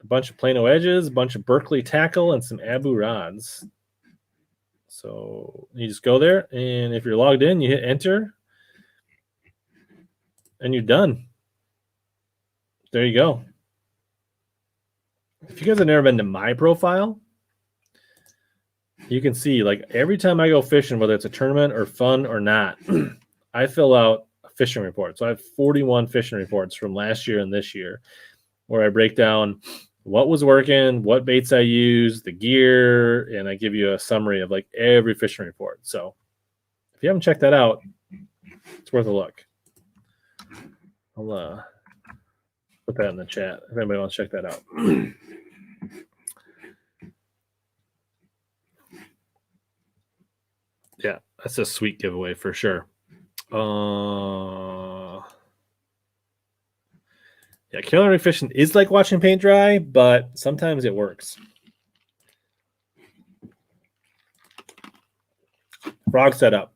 a bunch of Plano edges, a bunch of Berkeley tackle, and some Abu rods. So you just go there, and if you're logged in, you hit enter, and you're done. There you go. If you guys have never been to my profile, you can see every time I go fishing, whether it's a tournament or fun or not, I fill out a fishing report. So I have 41 fishing reports from last year and this year where I break down what was working, what baits I used, the gear, and I give you a summary of every fishing report. So if you haven't checked that out, it's worth a look. I'll put that in the chat if anybody wants to check that out. Yeah, that's a sweet giveaway for sure. Yeah, killer fishing is like watching paint dry, but sometimes it works. Frog setup.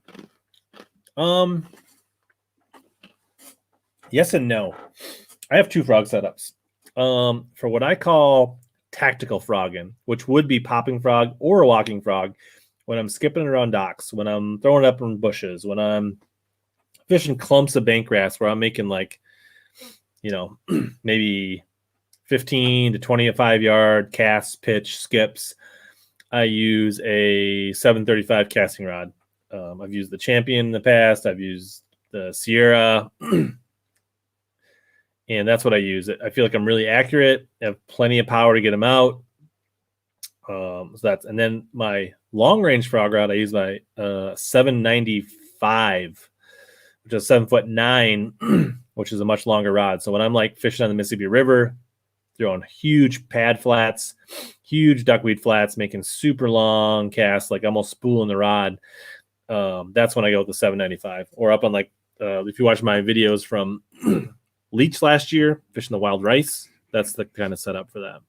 Yes and no. I have 2 frog setups. For what I call tactical frogging, which would be popping frog or a walking frog, when I'm skipping around docks, when I'm throwing it up in bushes, when I'm fishing clumps of bank grass where I'm making like, maybe 15 to 25 yard casts, pitch, skips, I use a 735 casting rod. I've used the Champion in the past. I've used the Sierra. And that's what I use. I feel like I'm really accurate. I have plenty of power to get them out. And then my long range frog rod, I use my 795, which is 7'9", which is a much longer rod. So when I'm like fishing on the Mississippi River, throwing huge pad flats, huge duckweed flats, making super long casts, like almost spooling the rod, that's when I go with the 795. Or up on like, if you watch my videos from Leech last year, fishing the wild rice, that's the kind of setup for that.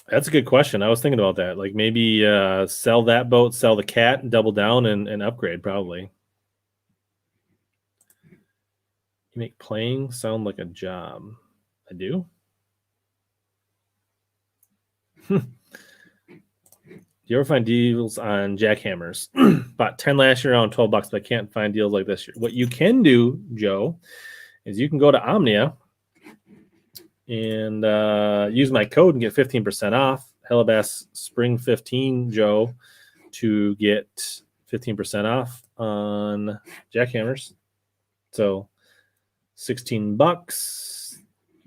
That's a good question. I was thinking about that. Like maybe sell that boat, sell the cat, and double down and upgrade probably. You make playing sound like a job. I do? Do you ever find deals on jackhammers? Bought 10 last year, around $12, but I can't find deals like this year. What you can do, Joe, is you can go to Omnia and use my code and get 15% off. HellaBass Spring 15, Joe, to get 15% off on jackhammers. So $16.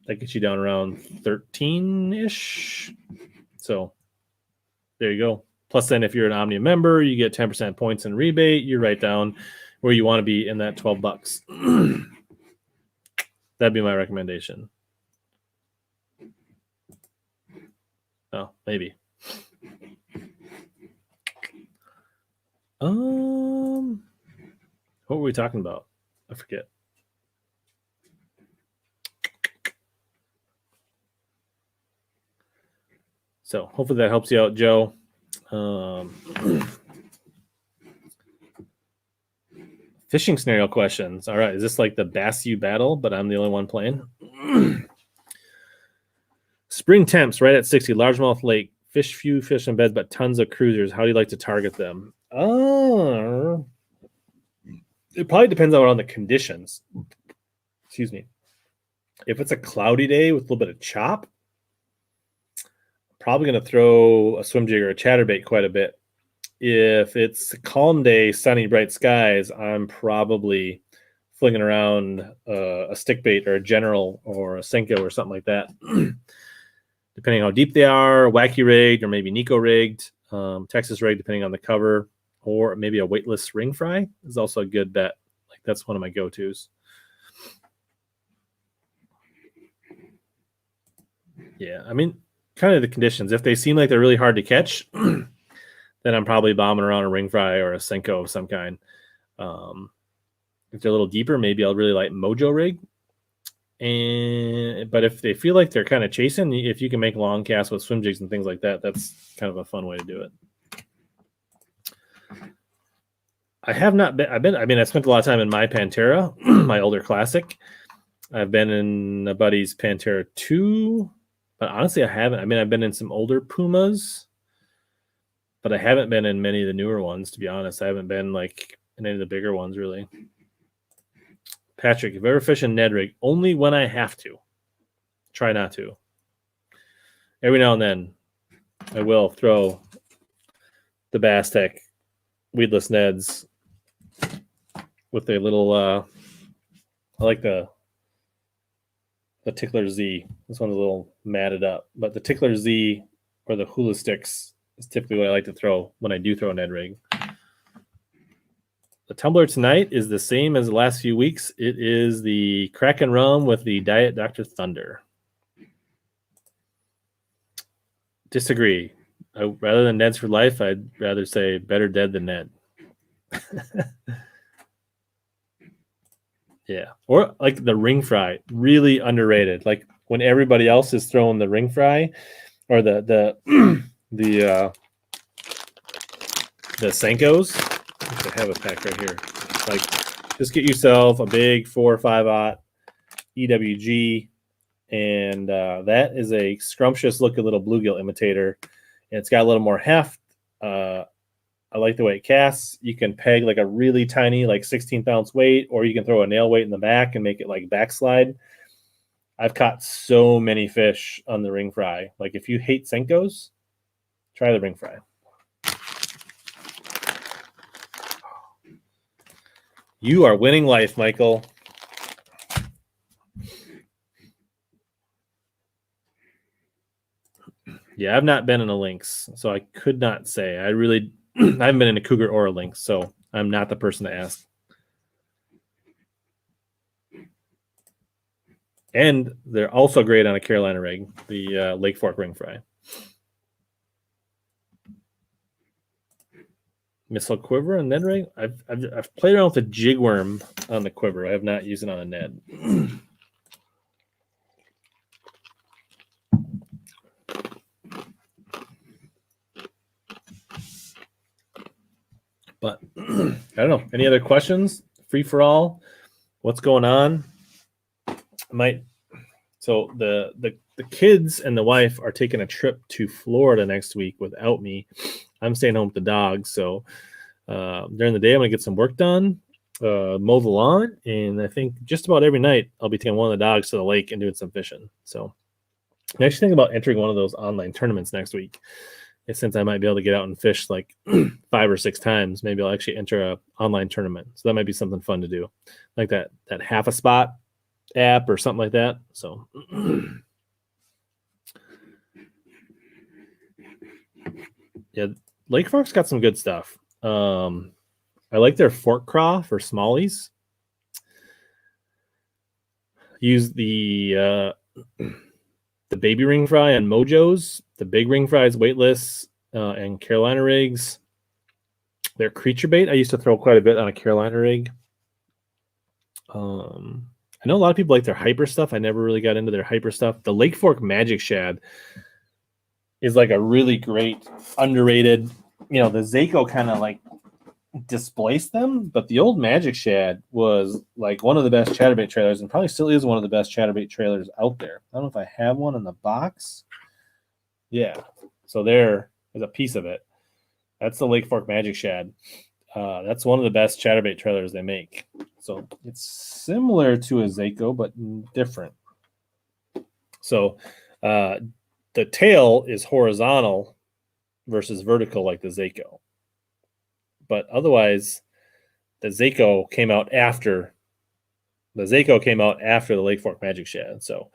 That gets you down around 13-ish. So there you go. Plus, then if you're an Omnia member, you get 10% points and rebate. You're right down where you want to be in that $12. That'd be my recommendation. Oh, maybe. What were we talking about? I forget. So hopefully that helps you out, Joe. Fishing scenario questions. All right. Is this like the Bass U battle, but I'm the only one playing? Spring temps right at 60. Largemouth lake. Few fish in beds, but tons of cruisers. How do you like to target them? It probably depends on the conditions. Excuse me. If it's a cloudy day with a little bit of chop, probably going to throw a swim jig or a chatterbait quite a bit. If it's a calm day, sunny, bright skies, I'm probably flinging around a stick bait or a general or a Senko or something like that. Depending on how deep they are, wacky rigged or maybe Nico rigged, Texas rigged, depending on the cover, or maybe a weightless ring fry is also a good bet. Like that's one of my go-tos. Yeah, I mean, kind of the conditions. If they seem like they're really hard to catch, then I'm probably bombing around a ring fry or a Senko of some kind. If they're a little deeper, maybe I'll really like Mojo rig. But if they feel like they're kind of chasing, if you can make long casts with swim jigs and things like that, that's kind of a fun way to do it. I have not been. I spent a lot of time in my Pantera, my older classic. I've been in a buddy's Pantera 2, but honestly, I haven't. I've been in some older Pumas, but I haven't been in many of the newer ones, to be honest. I haven't been like in any of the bigger ones, really. Patrick, if I ever fish a Ned rig, only when I have to. Try not to. Every now and then, I will throw the Bass Tech weedless Neds with a little, I like the Tickler Z. This one's a little matted up, but the Tickler Z or the Hula Sticks is typically what I like to throw when I do throw a Ned rig. The tumbler tonight is the same as the last few weeks. It is the Kraken Rum with the Diet Dr. Thunder. Disagree. Rather than Neds for life, I'd rather say better dead than Ned. Yeah. Or like the ring fry, really underrated. Like when everybody else is throwing the ring fry or the Senkos. I have a pack right here. Like just get yourself a big 4 or 5/0 EWG, and that is a scrumptious looking little bluegill imitator. And it's got a little more heft. I like the way it casts. You can peg like a really tiny, like 16th ounce weight, or you can throw a nail weight in the back and make it like backslide. I've caught so many fish on the ring fry. Like if you hate Senkos, try the ring fry. You are winning life, Michael. Yeah, I've not been in a lynx, so I could not say. I really I haven't been in a cougar or a lynx, so I'm not the person to ask. And they're also great on a Carolina rig, the Lake Fork ring fry. Missile quiver and Ned rig. I've played around with the jig worm on the quiver. I have not used it on a Ned. But I don't know. Any other questions? Free for all. What's going on? So the kids and the wife are taking a trip to Florida next week without me. I'm staying home with the dogs. So during the day, I'm gonna get some work done, mow the lawn, and I think just about every night I'll be taking one of the dogs to the lake and doing some fishing. So I'm actually thinking about entering one of those online tournaments next week. And since I might be able to get out and fish like 5 or 6 times, maybe I'll actually enter a online tournament. So that might be something fun to do, like that half a spot app or something like that. So yeah, Lake Fork's got some good stuff. I like their fork craw for smallies. Use the baby ring fry on Mojo's. The big ring fry is weightless and Carolina rigs. Their creature bait I used to throw quite a bit on a Carolina rig. I know a lot of people like their hyper stuff. I never really got into their hyper stuff. The Lake Fork Magic Shad is like a really great, underrated. You know, the Zako kind of like displaced them, but the old Magic Shad was like one of the best chatterbait trailers and probably still is one of the best chatterbait trailers out there. I don't know if I have one in the box. Yeah. So there is a piece of it. That's the Lake Fork Magic Shad. That's one of the best chatterbait trailers they make. So it's similar to a Zako, but different. So the tail is horizontal versus vertical like the Zako. But otherwise, the Zako came out after the Lake Fork Magic Shad. So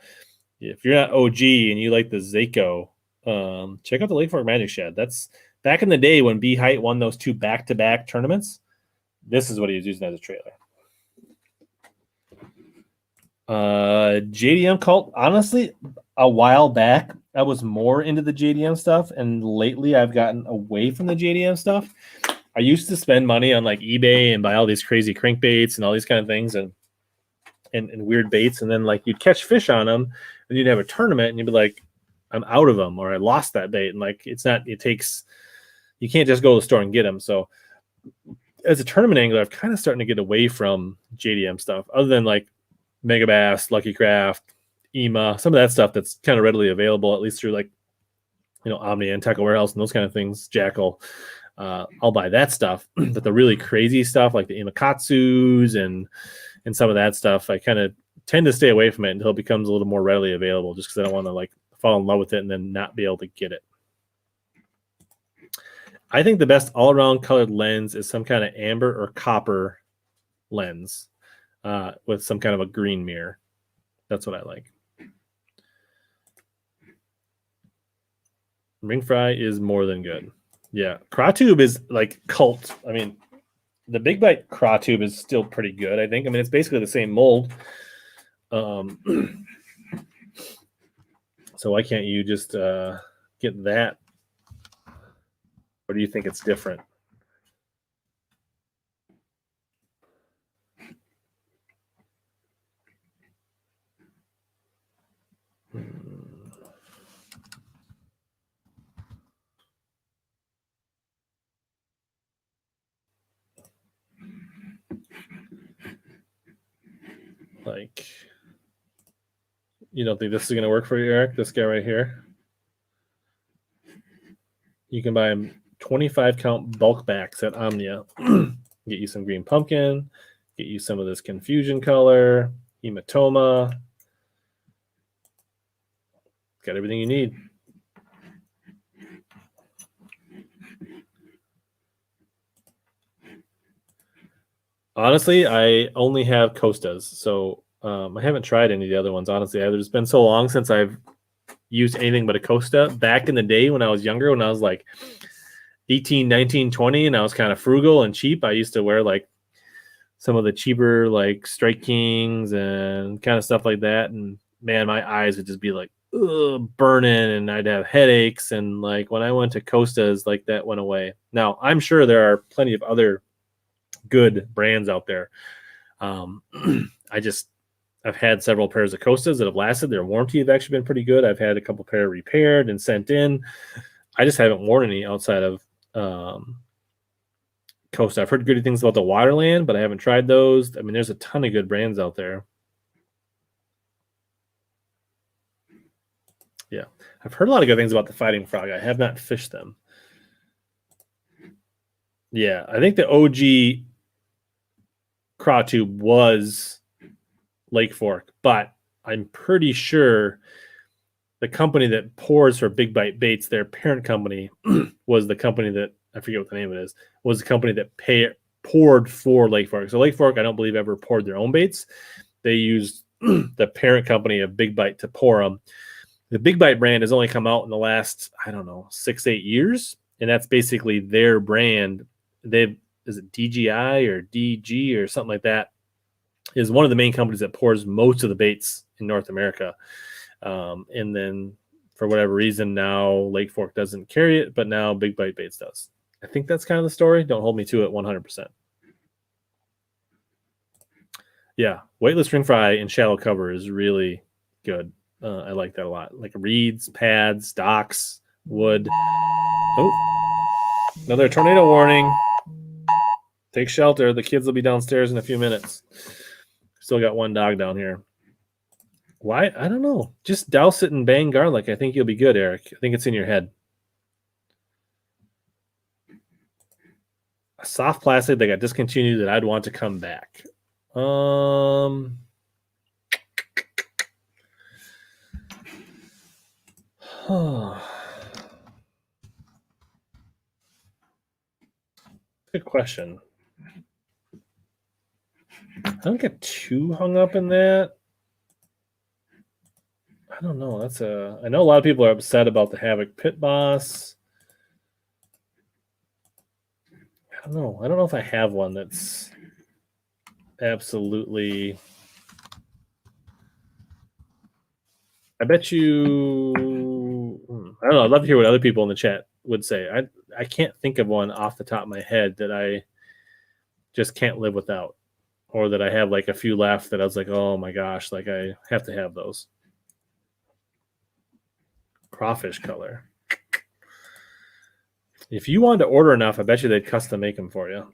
if you're not OG and you like the Zako, check out the Lake Fork Magic Shad. That's back in the day when B Height won those 2 back-to-back tournaments. This is what he was using as a trailer. JDM cult, honestly, a while back, I was more into the JDM stuff, and lately I've gotten away from the JDM stuff. I used to spend money on like eBay and buy all these crazy crankbaits and all these kind of things and weird baits, and then like you'd catch fish on them, and you'd have a tournament, and you'd be like, I'm out of them, or I lost that bait, and like you can't just go to the store and get them. So as a tournament angler, I'm kind of starting to get away from JDM stuff, other than like Megabass, Lucky Craft, EMA, some of that stuff that's kind of readily available, at least through like, Omni and Tackle Warehouse and those kind of things, Jackal. I'll buy that stuff. But the really crazy stuff like the Imakatsus and some of that stuff, I kind of tend to stay away from it until it becomes a little more readily available, just because I don't want to like fall in love with it and then not be able to get it. I think the best all-around colored lens is some kind of amber or copper lens with some kind of a green mirror. That's what I like. Ring fry is more than good. Yeah, craw tube is like cult. I mean, the Big Bite craw tube is still pretty good, I think. I mean, it's basically the same mold. So why can't you just get that? Or do you think it's different? Like, you don't think this is going to work for you, Eric? This guy right here? You can buy 25 count bulk backs at Omnia. Get you some green pumpkin, get you some of this confusion color, hematoma. Got everything you need. Honestly, I only have Costas, so I haven't tried any of the other ones. Honestly, it's been so long since I've used anything but a Costa. Back in the day when I was younger, when I was like 18, 19, 20, and I was kind of frugal and cheap, I used to wear like some of the cheaper like Strike Kings and kind of stuff like that. And man, my eyes would just be like burning, and I'd have headaches. And like when I went to Costas, like that went away. Now I'm sure there are plenty of other good brands out there. I've had several pairs of Costas that have lasted. Their warranty have actually been pretty good. I've had a couple pair repaired and sent in. I just haven't worn any outside of Costa. I've heard good things about the Waterland, but I haven't tried those. I mean, there's a ton of good brands out there. Yeah, I've heard a lot of good things about the Fighting Frog. I have not fished them. Yeah, I think the OG craw tube was Lake Fork, but I'm pretty sure the company that pours for Big Bite Baits, their parent company, was the company that, I forget what the name of it is, was the company that poured for Lake Fork. So Lake Fork, I don't believe, ever poured their own baits. They used the parent company of Big Bite to pour them. The Big Bite brand has only come out in the last, 6-8 years, and that's basically their brand. Is it DGI or DG or something like that? Is one of the main companies that pours most of the baits in North America. And then for whatever reason, now Lake Fork doesn't carry it, but now Big Bite Baits does. I think that's kind of the story. Don't hold me to it 100%. Yeah, weightless ring fry in shallow cover is really good. I like that a lot. Like reeds, pads, docks, wood. Oh, another tornado warning. Take shelter. The kids will be downstairs in a few minutes. Still got one dog down here. Why? I don't know. Just douse it in bang garlic. I think you'll be good, Eric. I think it's in your head. A soft plastic that got discontinued that I'd want to come back. Good question. I don't get too hung up in that. I don't know. I know a lot of people are upset about the Havoc Pit Boss. I don't know. I don't know if I have one that's absolutely. I bet you. I don't know. I'd love to hear what other people in the chat would say. I can't think of one off the top of my head that I just can't live without, or that I have like a few left that I was like, oh my gosh, like I have to have those. Crawfish color. If you wanted to order enough, I bet you they'd custom make them for you.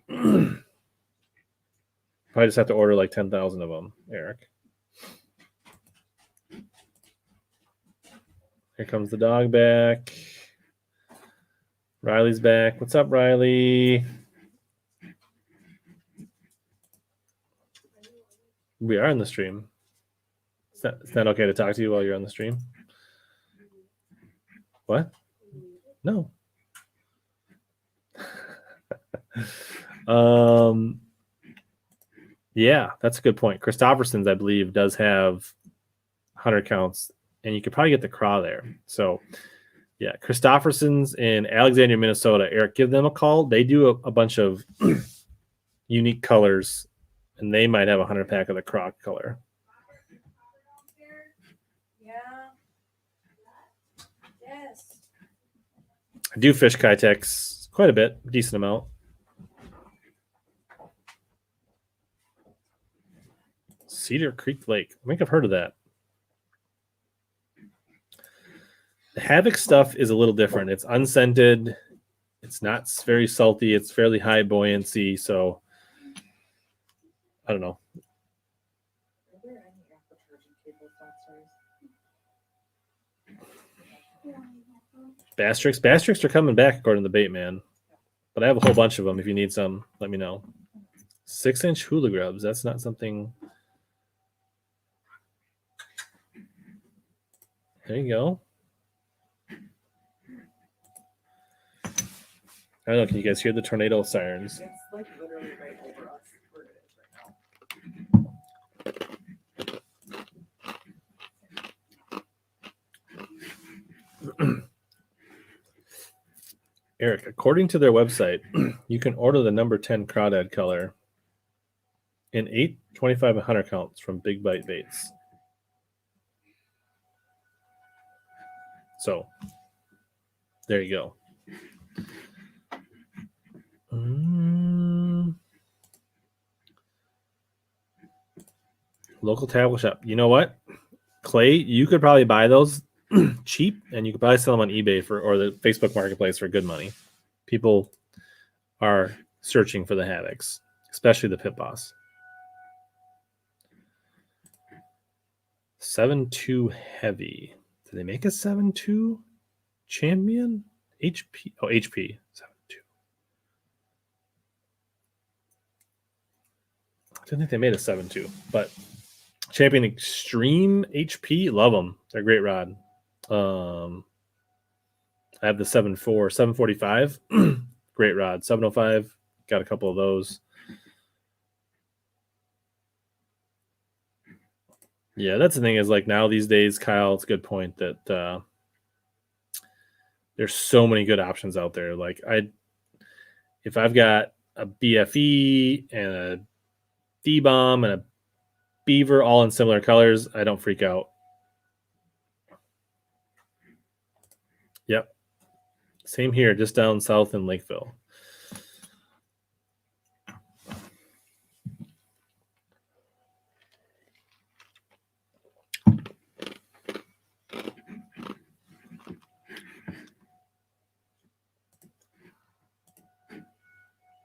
Probably just have to order like 10,000 of them, Eric. Here comes the dog back. Riley's back. What's up, Riley? We are in the stream. Is that okay to talk to you while you're on the stream? What? No. Yeah, that's a good point. Christopherson's, I believe, does have 100 counts, and you could probably get the craw there. So, yeah, Christopherson's in Alexandria, Minnesota. Eric, give them a call. They do a bunch of unique colors, and they might have a 100 pack of the craw color. I do fish Kitex quite a bit, decent amount. Cedar Creek Lake. I think I've heard of that. The Havoc stuff is a little different. It's unscented. It's not very salty. It's fairly high buoyancy. So I don't know. Bass tricks are coming back according to the bait man. But I have a whole bunch of them. If you need some, let me know. 6-inch hula grubs. That's not something. There you go. I don't know. Can you guys hear the tornado sirens? It's like literally right over us. Where it is right now. Eric, according to their website, you can order the number 10 crawdad color in 8, 25, and 100 counts from Big Bite Baits. So, there you go. Local tackle shop. You know what? Clay, you could probably buy those cheap, and you could probably sell them on eBay or the Facebook Marketplace for good money. People are searching for the haddocks, especially the Pit Boss. 7.2 heavy. Did they make a 7.2 champion? HP. Oh, HP. 7.2. I didn't think they made a 7.2, but Champion Extreme HP, love them. They're a great rod. I have the 7.4, 745, great rod. 705, got a couple of those. Yeah, that's the thing is like now these days, Kyle, it's a good point that there's so many good options out there. Like if I've got a BFE and a D-bomb and a beaver all in similar colors, I don't freak out. Yep. Same here, just down south in Lakeville.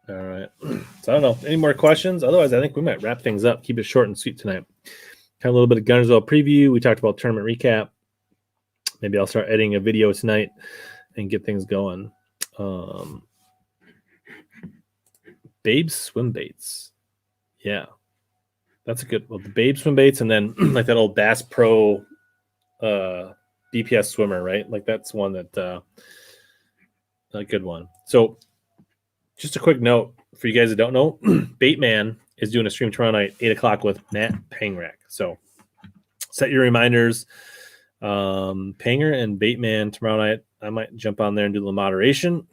All right. So I don't know. Any more questions? Otherwise, I think we might wrap things up. Keep it short and sweet tonight. Kind of a little bit of Guntersville preview. We talked about tournament recap. Maybe I'll start editing a video tonight and get things going. Babe swim baits. Yeah. That's a good the Babe swim baits, and then like that old Bass Pro BPS swimmer, right? Like that's one that a good one. So just a quick note for you guys that don't know, Baitman is doing a stream tomorrow night, 8 o'clock with Matt Pangrack. So set your reminders. Panger and Baitman tomorrow night. I might jump on there and do a little moderation.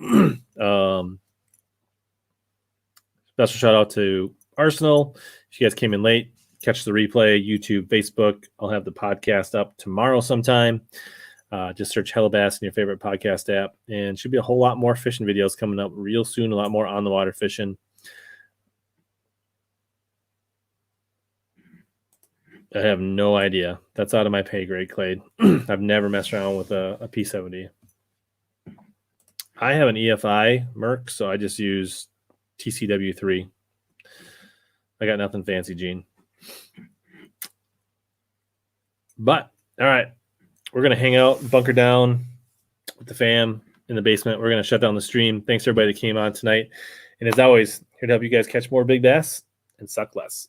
Special shout out to Arsenal. If you guys came in late, catch the replay, YouTube, Facebook. I'll have the podcast up tomorrow sometime. Just search HellaBass in your favorite podcast app, and should be a whole lot more fishing videos coming up real soon. A lot more on the water fishing. I have no idea. That's out of my pay grade, Clay. I've never messed around with a P70. I have an EFI Merc, so I just use TCW3. I got nothing fancy, Gene. But, all right. We're going to hang out, bunker down with the fam in the basement. We're going to shut down the stream. Thanks, everybody that came on tonight. And as always, here to help you guys catch more big bass and suck less.